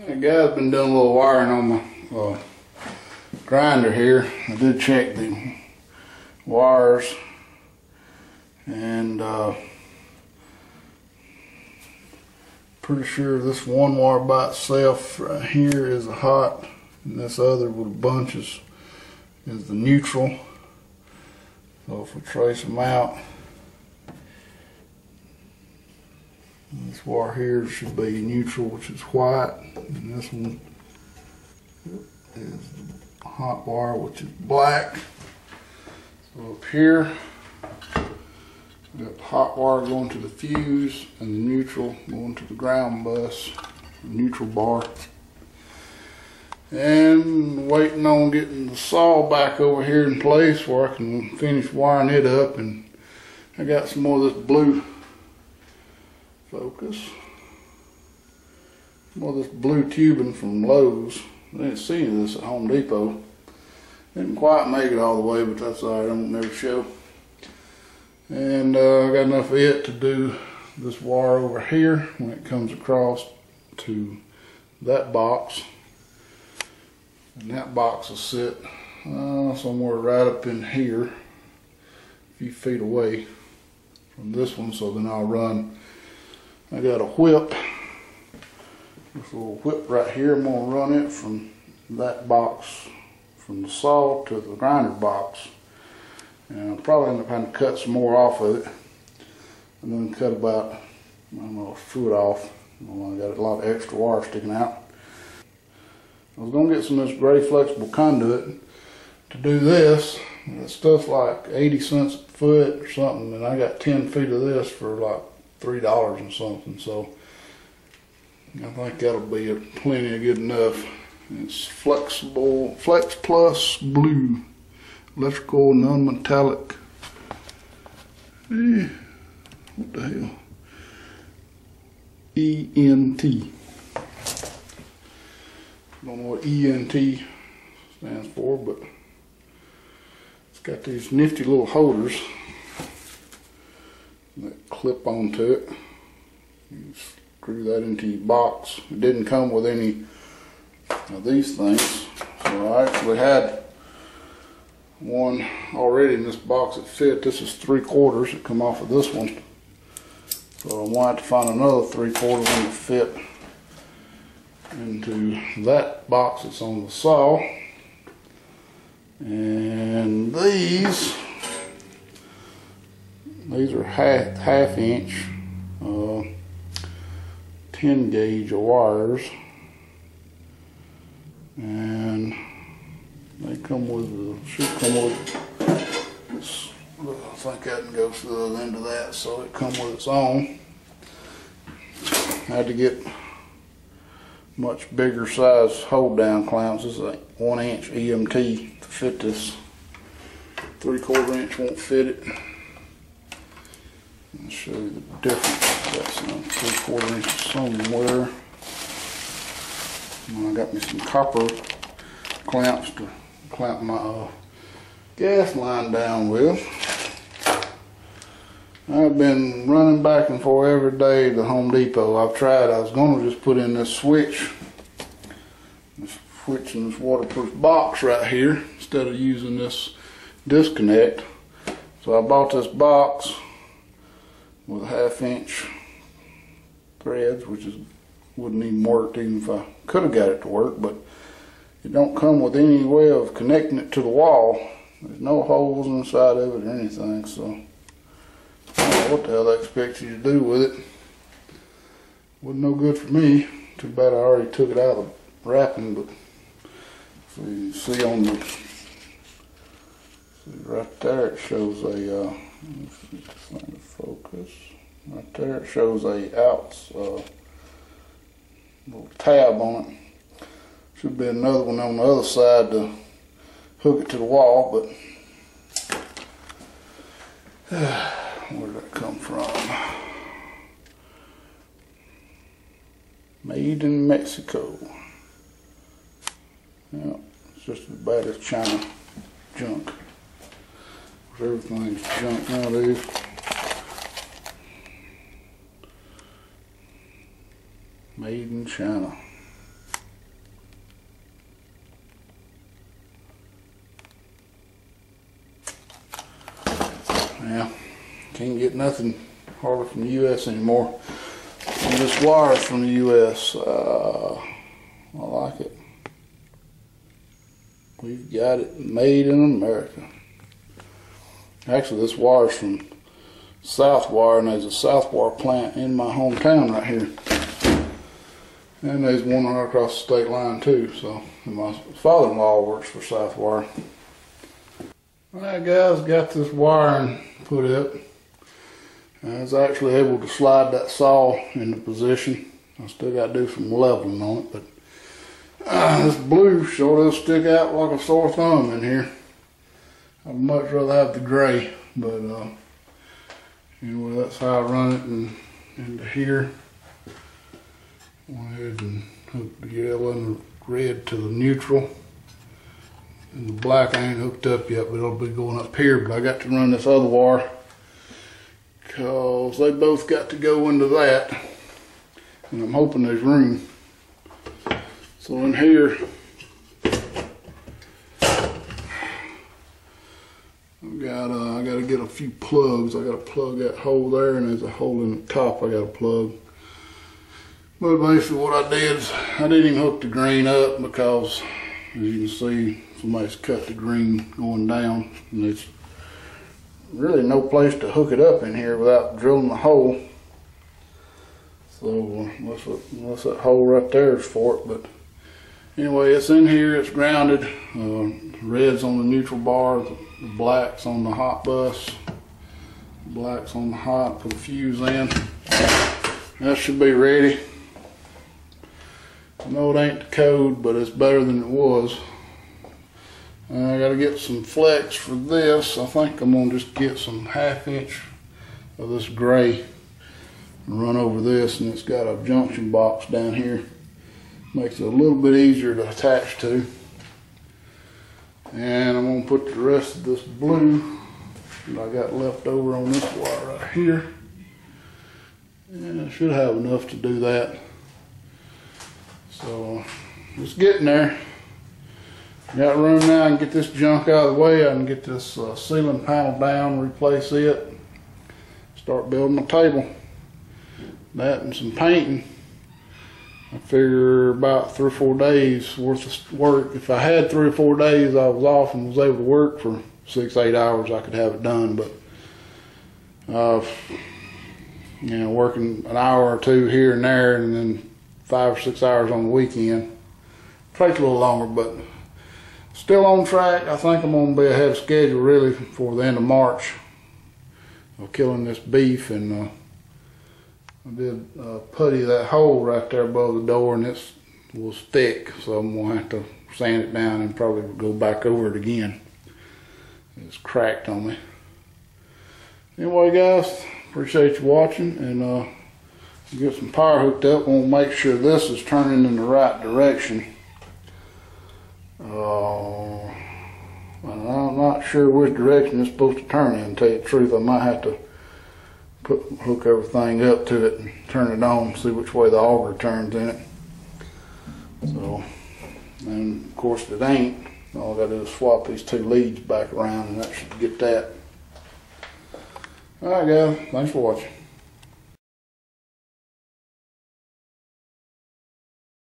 The guy's been doing a little wiring on my grinder here. I did check the wires and pretty sure this one wire by itself right here is a hot, and this other with a bunch is the neutral. So if we trace them out, this wire here should be neutral, which is white, and this one is the hot wire, which is black. So up here, we got the hot wire going to the fuse and the neutral going to the ground bus, neutral bar. And waiting on getting the saw back over here in place where I can finish wiring it up. And I got some more of this blue focus, more of this blue tubing from Lowe's. I didn't see any of this at Home Depot. Didn't quite make it all the way, but that's alright, I won't never show. And I got enough of it to do this wire over here when it comes across to that box. And that box will sit somewhere right up in here, a few feet away from this one. So then I'll run, I got a whip, this little whip right here. I'm going to run it from that box, from the saw to the grinder box. And I'll probably end up having to cut some more off of it. And then cut about, I don't know, a foot off. I got a lot of extra wire sticking out. I was going to get some of this gray flexible conduit to do this. That stuff's like 80 cents a foot or something, and I got 10 feet of this for like $3 and something. So I think that'll be plenty of good enough. It's flexible, Flex Plus Blue, electrical non-metallic. What the hell? ENT. Don't know what ENT stands for, but it's got these nifty little holders that clip onto it. You screw that into your box. It didn't come with any of these things, so I actually had one already in this box that fit. This is 3/4 that come off of this one, so I'm going to have to find another 3/4 one to fit into that box that's on the saw. And these are half inch 10 gauge wires, and they come with should come with this. I think that can go to the other end of that, so it comes with its own. I had to get much bigger size hold down clamps. This is a 1 inch EMT to fit this. 3/4 inch won't fit it. I'll show you the difference. Got some 3/4 inches somewhere. And I got me some copper clamps to clamp my gas line down with. I've been running back and forth every day to Home Depot. I've tried. I was going to just put in this switch in this waterproof box right here instead of using this disconnect. So I bought this box with 1/2 inch threads, which wouldn't even work even if I could have got it to work, but it don't come with any way of connecting it to the wall. There's no holes inside of it or anything, so I don't know what the hell I expect you to do with it. Wasn't no good for me. Too bad I already took it out of the wrapping, but so you see on the, right there it shows a, let's see if this thing will focus. Right there it shows a outs, little tab on it. Should be another one on the other side to hook it to the wall, but where did that come from? Made in Mexico. Yeah, it's just as bad as China junk. Everything's junk nowadays. Made in China. Yeah, can't get nothing hardly from the U.S. anymore. And this wire's from the U.S. I like it. We've got it made in America. Actually, this wire's from Southwire, and there's a Southwire plant in my hometown right here. And there's one right across the state line too. So, and my father-in-law works for Southwire. Alright guys, got this wiring put up. I was actually able to slide that saw into position. I still got to do some leveling on it, but this blue sure does stick out like a sore thumb in here. I'd much rather have the gray, but anyway, that's how I run it into here. Went ahead and hooked the yellow and the red to the neutral. And the black I ain't hooked up yet, but it'll be going up here. But I got to run this other wire because they both got to go into that. And I'm hoping there's room. So in here, I got to get a few plugs. I got to plug that hole there, and there's a hole in the top I got to plug. But basically what I did is I didn't even hook the green up because, as you can see, somebody's cut the green going down, and there's really no place to hook it up in here without drilling the hole. So unless that hole right there is for it. But anyway, it's in here, it's grounded. Red's on the neutral bar, the black's on the hot bus. Black's on the hot, put the fuse in. That should be ready. I know it ain't the code, but it's better than it was. I gotta get some flex for this. I think I'm gonna just get some 1/2 inch of this gray and run over this, and it's got a junction box down here. Makes it a little bit easier to attach to. And I'm gonna put the rest of this blue that I got left over on this wire right here. And I should have enough to do that. So just getting there. Got room now. I can get this junk out of the way. I can get this ceiling panel down, replace it, start building my table. That and some painting. I figure about 3 or 4 days worth of work. If I had 3 or 4 days I was off and was able to work for 6 or 8 hours, I could have it done. But you know, working an hour or two here and there, and then 5 or 6 hours on the weekend. Takes a little longer, but still on track. I think I'm gonna be ahead of schedule really for the end of March of killing this beef. And I did putty that hole right there above the door, and it was thick, so I'm gonna have to sand it down and probably go back over it again. It's cracked on me. Anyway guys, appreciate you watching, and get some power hooked up. We'll make sure this is turning in the right direction. I'm not sure which direction it's supposed to turn in, to tell you the truth. I might have to hook everything up to it and turn it on, see which way the auger turns in it. So, and of course if it ain't, all I gotta do is swap these 2 leads back around, and that should get that. Alright guys, thanks for watching.